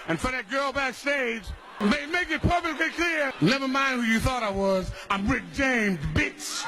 And for that girl backstage, make it publicly clear. Never mind who you thought I was. I'm Rick James, bitch.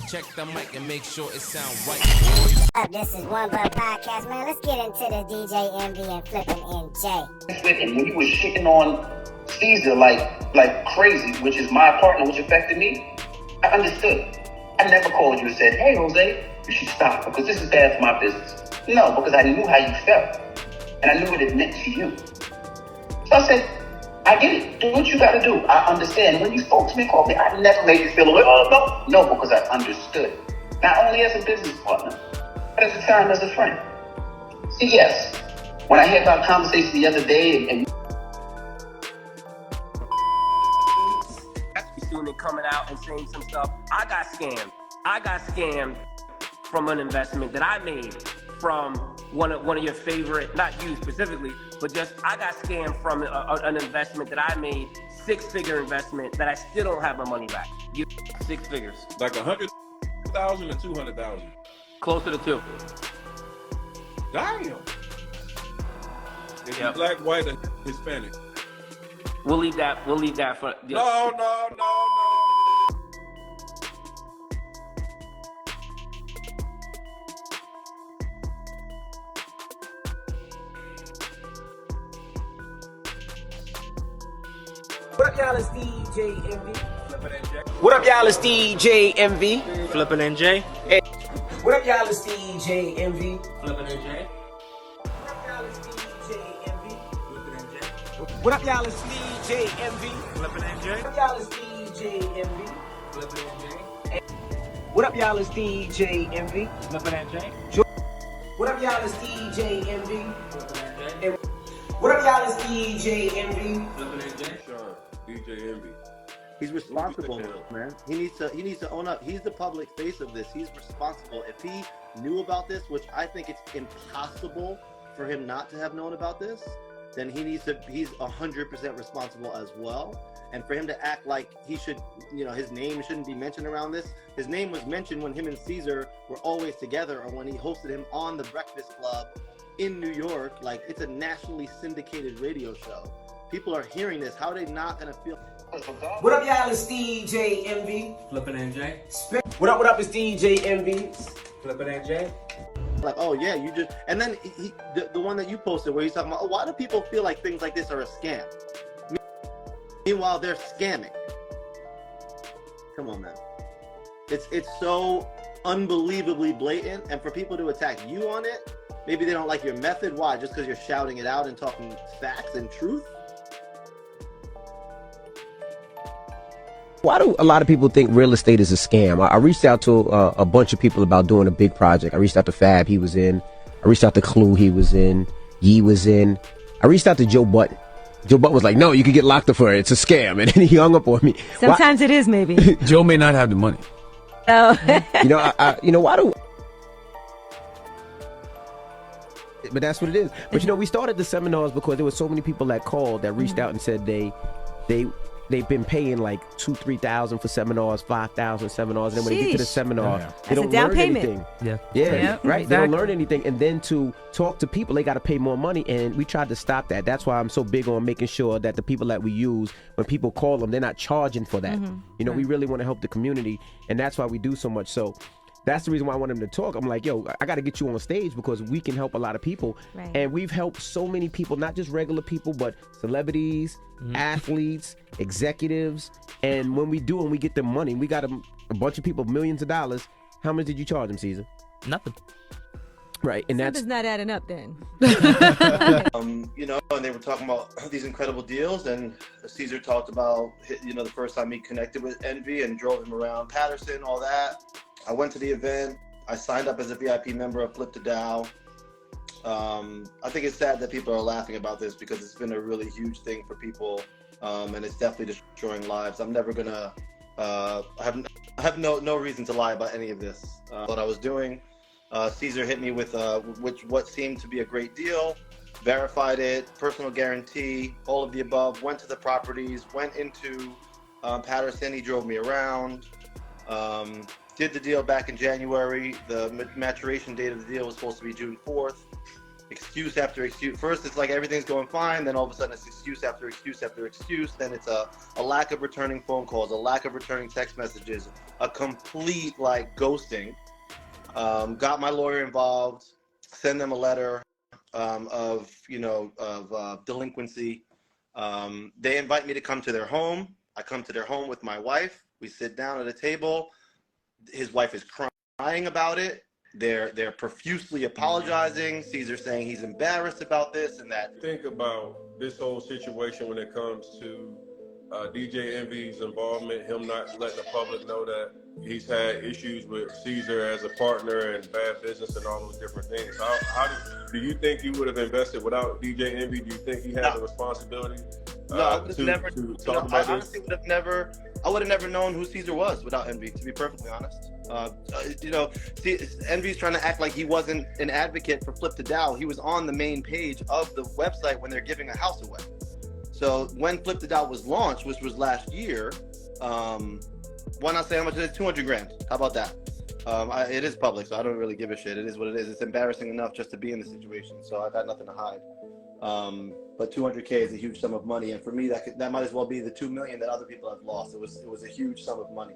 Check the mic and make sure it sounds right, boys. This is One Butt Podcast, man. Let's get into the DJ Envy and Flippin' NJ. And when you was shitting on Caesar like crazy, which is my partner, which affected me, I understood. I never called you and said, hey, Jose, you should stop because this is bad for my business. No, because I knew how you felt. And I knew what it meant to you. So I said, I get it. Do what you got to do. I understand. When you spoke to me, called me, I never made you feel like, oh, no. No, because I understood. Not only as a business partner, but at the time as a friend. See, yes, when I had our conversation the other day and student coming out and saying some stuff, I got scammed. I got scammed from an investment that I made from one of your favorite, not you specifically, but just I got scammed from an investment that I made, 6-figure investment that I still don't have my money back. 6 figures. Like 100,000 and 200,000. Closer to 2. Damn. Is he black, white, and Hispanic? We'll leave that for. No. What up, y'all? It's DJ Envy. Flippin' NJ. What up, y'all? It's DJ Envy. Flippin' NJ. Hey. What up, y'all? It's DJ Envy. Flippin' NJ. What up, y'all? It's DJ Envy. Flippin' NJ. What up, y'all? It's DJ Envy. Flippin' NJ. What up, y'all? It's DJ Envy. Flippin' NJ. What up, y'all? It's DJ Envy. Flippin' NJ. What up, y'all? It's DJ Envy. Flippin' NJ. Sure, DJ Envy. He's responsible, man. He needs to own up. He's the public face of this. He's responsible. If he knew about this, which I think it's impossible for him not to have known about this, then he's 100% responsible as well. And for him to act like he should, his name shouldn't be mentioned around this. His name was mentioned when him and Caesar were always together, or when he hosted him on the Breakfast Club in New York. Like, it's a nationally syndicated radio show. People are hearing this. How are they not gonna feel? What up, y'all? It's DJ Envy. Flippin' NJ. What up? It's DJ Envy. Flippin' NJ. Like, oh yeah, you just, and then the one that you posted where he's talking about, why do people feel like things like this are a scam? Meanwhile, they're scamming. Come on, man. It's so unbelievably blatant, and for people to attack you on it, maybe they don't like your method. Why? Just because you're shouting it out and talking facts and truth? Why do a lot of people think real estate is a scam? I reached out to a bunch of people about doing a big project. I reached out to Fab, he was in. I reached out to Clue, he was in. Yee was in. I reached out to Joe Button. Joe Button was like, no, you could get locked up for it. It's a scam. And then he hung up on me. Sometimes it is, maybe. Joe may not have the money. Oh. Why do... But that's what it is. But we started the seminars because there were so many people that called, that reached out and said they've been paying like $2,000-3,000 for seminars, $5,000 seminars, and then when they get to the seminar, they don't learn anything. Yeah, right. Exactly. They don't learn anything, and then to talk to people, they got to pay more money, and we tried to stop that. That's why I'm so big on making sure that the people that we use, when people call them, they're not charging for that. We really want to help the community, and that's why we do so much. So that's the reason why I want him to talk. I'm like, yo, I got to get you on stage because we can help a lot of people. Right. And we've helped so many people, not just regular people, but celebrities, athletes, executives. And when we do and we get them money, we got a bunch of people, millions of dollars. How much did you charge them, Caesar? Nothing. Right. And Something's not adding up then. And they were talking about these incredible deals, and Caesar talked about, the first time he connected with Envy and drove him around Patterson, all that. I went to the event. I signed up as a VIP member of Flip the Dow. I think it's sad that people are laughing about this because it's been a really huge thing for people, and it's definitely destroying lives. I'm never gonna. I have no reason to lie about any of this. What I was doing. Caesar hit me with what seemed to be a great deal. Verified it, personal guarantee, all of the above. Went to the properties. Went into Patterson. He drove me around. Did the deal back in January. The maturation date of the deal was supposed to be June 4th. Excuse after excuse. First, it's like everything's going fine. Then all of a sudden, it's excuse after excuse after excuse. Then it's a lack of returning phone calls, a lack of returning text messages, a complete like ghosting. Got my lawyer involved. Send them a letter of delinquency. They invite me to come to their home. I come to their home with my wife. We sit down at a table. His wife is crying about it. They're profusely apologizing. Caesar saying he's embarrassed about this and that. Think about this whole situation when it comes to DJ Envy's involvement, him not letting the public know that he's had issues with Caesar as a partner and bad business and all those different things. Do you think you would have invested without DJ Envy? Do you think he has a responsibility I would have never. talk about this? I would have never known who Caesar was without Envy, to be perfectly honest. Envy's trying to act like he wasn't an advocate for Flip to Dow. He was on the main page of the website when they're giving a house away. So when Flip to Dow was launched, which was last year, why not say how much it is? 200 grand. How about that? It is public, so I don't really give a shit. It is what it is. It's embarrassing enough just to be in the situation, so I got nothing to hide. But 200K is a huge sum of money, and for me, that might as well be the 2 million that other people have lost. It was a huge sum of money.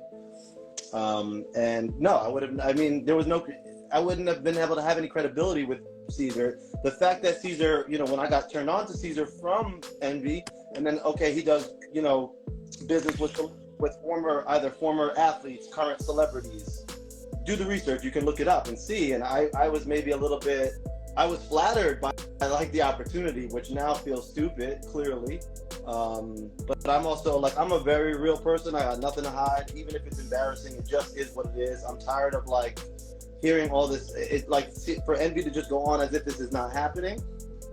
And no, I wouldn't have been able to have any credibility with Caesar. The fact that Caesar, when I got turned on to Caesar from Envy, and then he does, business with former athletes, current celebrities. Do the research. You can look it up and see. And I was maybe I was flattered by the opportunity, which now feels stupid, clearly. But I'm also I'm a very real person. I got nothing to hide. Even if it's embarrassing, it just is what it is. I'm tired of hearing all this. It's for Envy to just go on as if this is not happening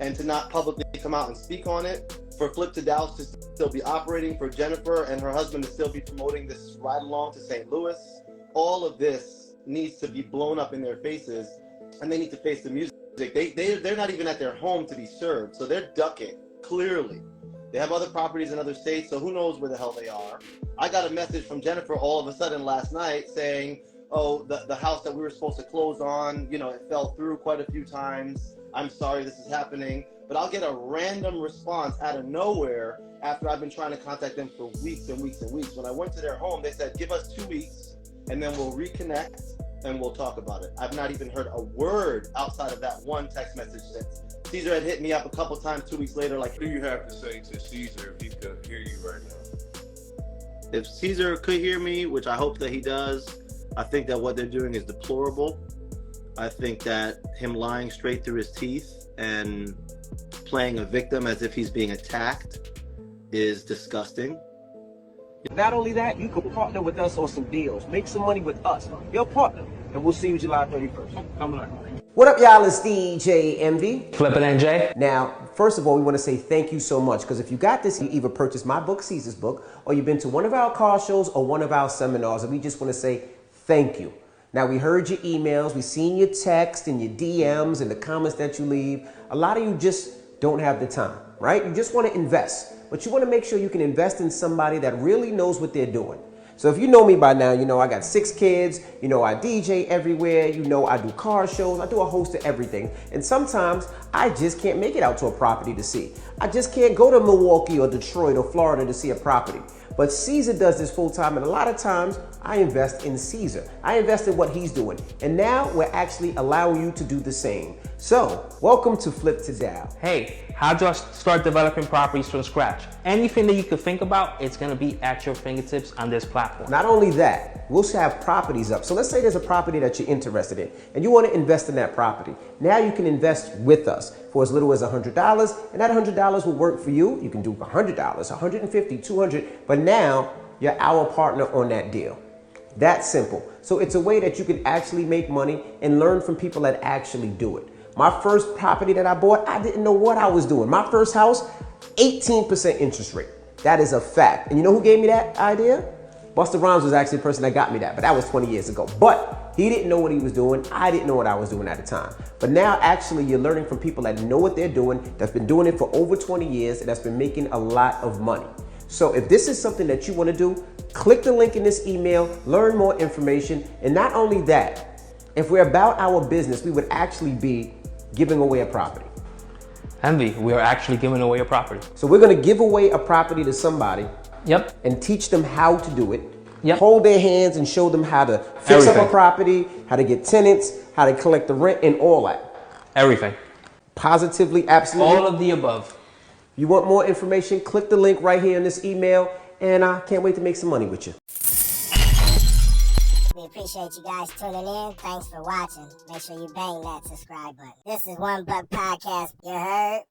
and to not publicly come out and speak on it. For Flip to Dow to still be operating, for Jennifer and her husband to still be promoting this ride along to St. Louis. All of this needs to be blown up in their faces, and they need to face the music. They're not even at their home to be served, so they're ducking, clearly. They have other properties in other states, so who knows where the hell they are. I got a message from Jennifer all of a sudden last night saying, oh, the house that we were supposed to close on, it fell through quite a few times. I'm sorry this is happening. But I'll get a random response out of nowhere after I've been trying to contact them for weeks and weeks and weeks. When I went to their home, they said, give us 2 weeks, and then we'll reconnect, and we'll talk about it. I've not even heard a word outside of that one text message since. Caesar had hit me up a couple times 2 weeks later. What do you have to say to Caesar if he could hear you right now? If Caesar could hear me, which I hope that he does, I think that what they're doing is deplorable. I think that him lying straight through his teeth and playing a victim as if he's being attacked is disgusting. Not only that, you can partner with us on some deals. Make some money with us, your partner. And we'll see you July 31st. Come on. What up, y'all? It's DJ Envy. Flippin' NJ. Now, first of all, we want to say thank you so much, because if you got this, you either purchased my book, Caesar's book, or you've been to one of our car shows or one of our seminars, and we just want to say thank you. Now, we heard your emails, we seen your text and your DMs and the comments that you leave. A lot of you just don't have the time, right? You just want to invest, but you want to make sure you can invest in somebody that really knows what they're doing. So if you know me by now, you know I got 6 kids, you know I DJ everywhere, you know I do car shows, I do a host of everything. And sometimes I just can't make it out to a property to see. I just can't go to Milwaukee or Detroit or Florida to see a property. But Caesar does this full time, and a lot of times I invest in Caesar. I invest in what he's doing. And now we're actually allowing you to do the same. So welcome to Flip to Dow. Hey, how do I start developing properties from scratch? Anything that you could think about, it's gonna be at your fingertips on this platform. Not only that, we'll have properties up. So let's say there's a property that you're interested in and you want to invest in that property. Now you can invest with us for as little as $100, and that $100 will work for you. You can do $100, $150, $200, but now you're our partner on that deal. That's simple. So it's a way that you can actually make money and learn from people that actually do it. My first property that I bought, I didn't know what I was doing. My first house, 18% interest rate. That is a fact. And you know who gave me that idea? Busta Rhymes was actually the person that got me that, but that was 20 years ago. But he didn't know what he was doing. I didn't know what I was doing at the time. But now actually you're learning from people that know what they're doing, that's been doing it for over 20 years, and that's been making a lot of money. So if this is something that you want to do, click the link in this email, learn more information. And not only that, if we're about our business, we would actually be giving away a property. Envy, we are actually giving away a property. So we're going to give away a property to somebody. Yep. And teach them how to do it. Yep. Hold their hands and show them how to fix up a property, how to get tenants, how to collect the rent, and all that. Everything. Positively, absolutely. All of the above. You want more information, click the link right here in this email, and I can't wait to make some money with you. We appreciate you guys tuning in. Thanks for watching. Make sure you bang that subscribe button. This is One Buck Podcast. You heard?